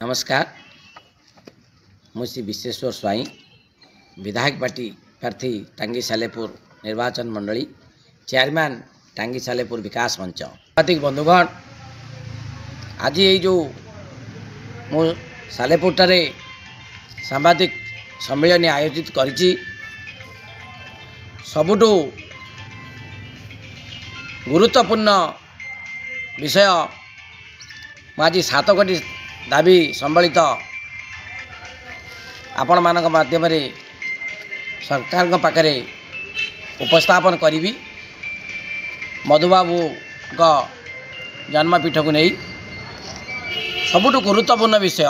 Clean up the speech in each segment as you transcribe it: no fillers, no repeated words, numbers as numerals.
नमस्कार। मुझे विश्वेश्वर स्वाई विधायक पार्टी प्रार्थी टांगी सालेपुर निर्वाचन मंडली चेयरमैन टांगी सालेपुर विकास मंच साथिक बंधुगण आज ये जो मु सालेपुर टारे सांबादिक सम्मेलन आयोजित करिछि सबुठु गुरुत्वपूर्ण विषय आज 7 कोटी दाबी संबलित आपण मानक माध्यम सरकार पाखे उपस्थापन करी मधुबाबू का जन्मपीठ को नहीं सबुठ गुरुत्वपूर्ण विषय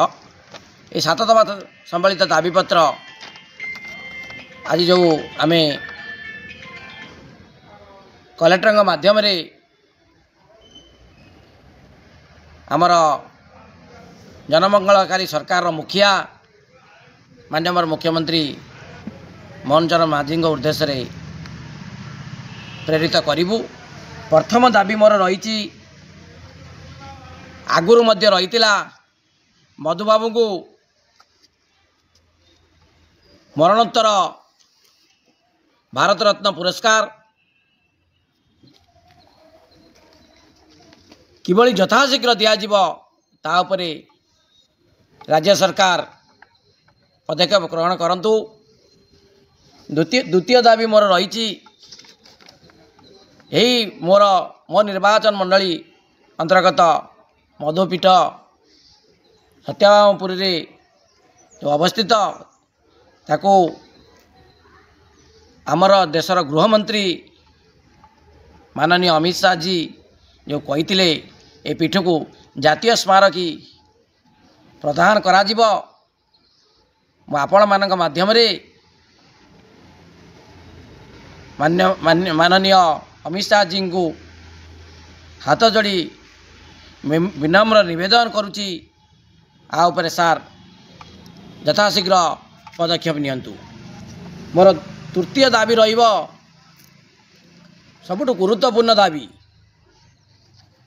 ये 7 दफा संबलित दाबीपत्र आज जो आम कलेक्टर माध्यम आमर जनमंगलकारी सरकार मुखिया माननीय मुख्यमंत्री मोहन चरण माझी उद्देश्य प्रेरित करूँ। प्रथम दाबी मोर रही आगुरी मध्य रही मधुबाबू को मरणोत्तर भारत रत्न पुरस्कार किभली यथाशीघ्र दिज्व तापरे राज्य सरकार पदक्षेप ग्रहण करंतु। द्वितीय दाबी मोर रही मो निर्वाचन मंडली अंतर्गत मधुपीठ सत्यावामपुर जो अवस्थित ताको आमर देशर गृहमंत्री माननीय अमित शाह जी जो कही ए पीठ को जातीय स्मारकी प्रदान करा जिवो आपण मानक माध्यम माननीय अमित शाह जी को हाथ जोड़ी विनम्र निवेदन करुच्ची आ उपरे सार यथाशीघ्र पदक्षेप नियंतु। मोर तृतीय दाबी रहिबो सबुठ गुरुत्वपूर्ण दाबी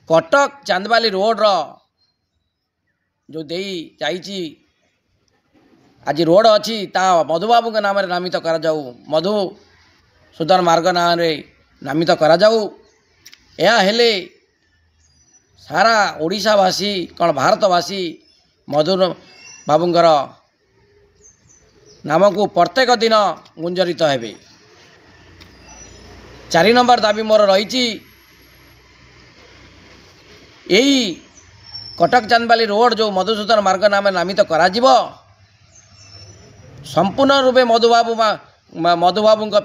कटक चांदबाली रोड रो जो दे जाइछि आज रोड अच्छी ता मधुबाबू के नाम नामित करा जाऊ मधुसूदन मार्ग नाम नामित करा जाऊ। या हेले सारा ओडिशावासी कौन भारतवासी मधुबाबूंकर नाम को प्रत्येक दिन गुंजरित हेबे। 4 नंबर दाबी मोर रही यही कटक चांदबाली रोड जो मधुसूदन मार्ग नाम नामित करा जिवो संपूर्ण रूपे मधुबाबू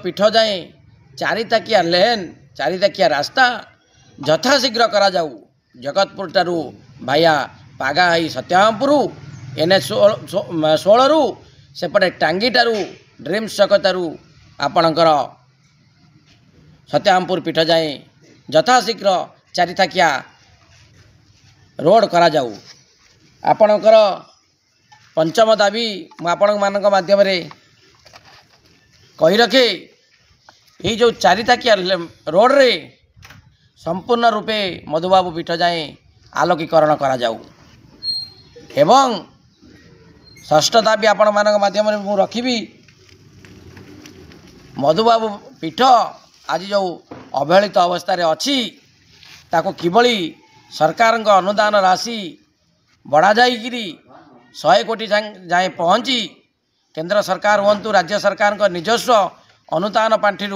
पीठ जाए 4 ताकिया लेन 4 ताकिया रास्ता यथाशीघ्र करा जाऊ। जगतपुर टारू भाया पागाई सत्यामपुर NH 16 रु सेपटे टांगी टारू ड्रीम्स छक टारू आपणकर सत्यामपुर पीठ जाए यथाशीघ्र 4 ताकिया रोड करा जाऊ। आपणकर पंचम दाबी आपण मानक माध्यम कही रखे ये जो 4 ताकिया रोड रे संपूर्ण रूपे मधुबाबू पीठ जाए आलोकीकरण करा जाऊ। एवं षष्ठ दाबी आपण मानक माध्यम मु रखिबी मधुबाबू पीठ आज जो अवहेलित अवस्था रे अछि ताको किबली सरकार का अनुदान राशि बढ़ा जाइकिरी 100 कोटी जाए पहुँची केंद्र सरकार हुंतु राज्य सरकार का निजस्व अनुदान पांठि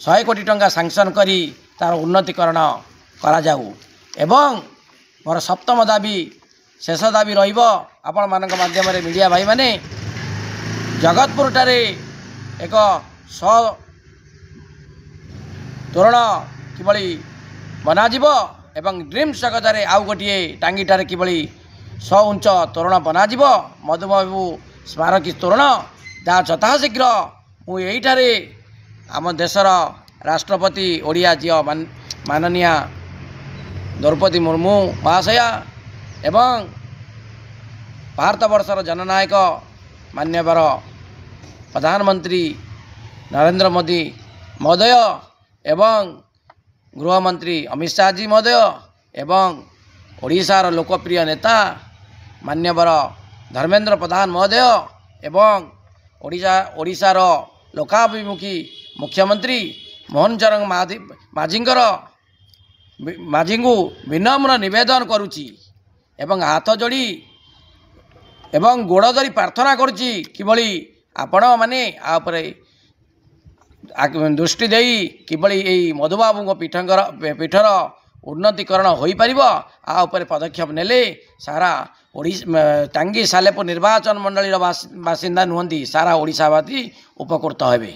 100 कोटी टंका सैंक्शन करी तार उन्नतीकरण करा जाऊ। एवं मोर सप्तम दाबी शेष दाबी रहिबो आपण मानक माध्यम मीडिया भाई माने जगतपुर टारे एक 100 तोरण किभली बनाजिब एवं ड्रीम्स जगतारे आउ गोटे टांगीटारे किभली 100 उच्च तोरण बनाजिब मधुबाबू स्मारकी तोरण जहाँ यथाशीघ्र मुठारे आम देशर राष्ट्रपति ओडिया झील माननीय द्रौपदी मुर्मू महाशया एवं भारत वर्षर जननायक मान्यवर प्रधानमंत्री नरेंद्र मोदी महोदय एवं गृहमंत्री अमित शाह जी महोदय एवं ओडिशार लोकप्रिय नेता मान्यवर धर्मेंद्र प्रधान महोदय एवं ओडिशार लोकाभिमुखी मुख्यमंत्री मोहन चरण माझी को विनम्र निवेदन करुच्ची एवं हाथ जोड़ी एवं गोड़ धरी प्रार्थना करुच्ची किभली आपण माने आपरे दृष्टि देई किभली एई मधुबाबू पीठर उन्नतीकरण हो पार आ उपरे पदक्षेप नेले सारा टांगी सालेपुर निर्वाचन मंडली बासिंदा नुहंती सारा ओडिशावासी उपकृत हेबे।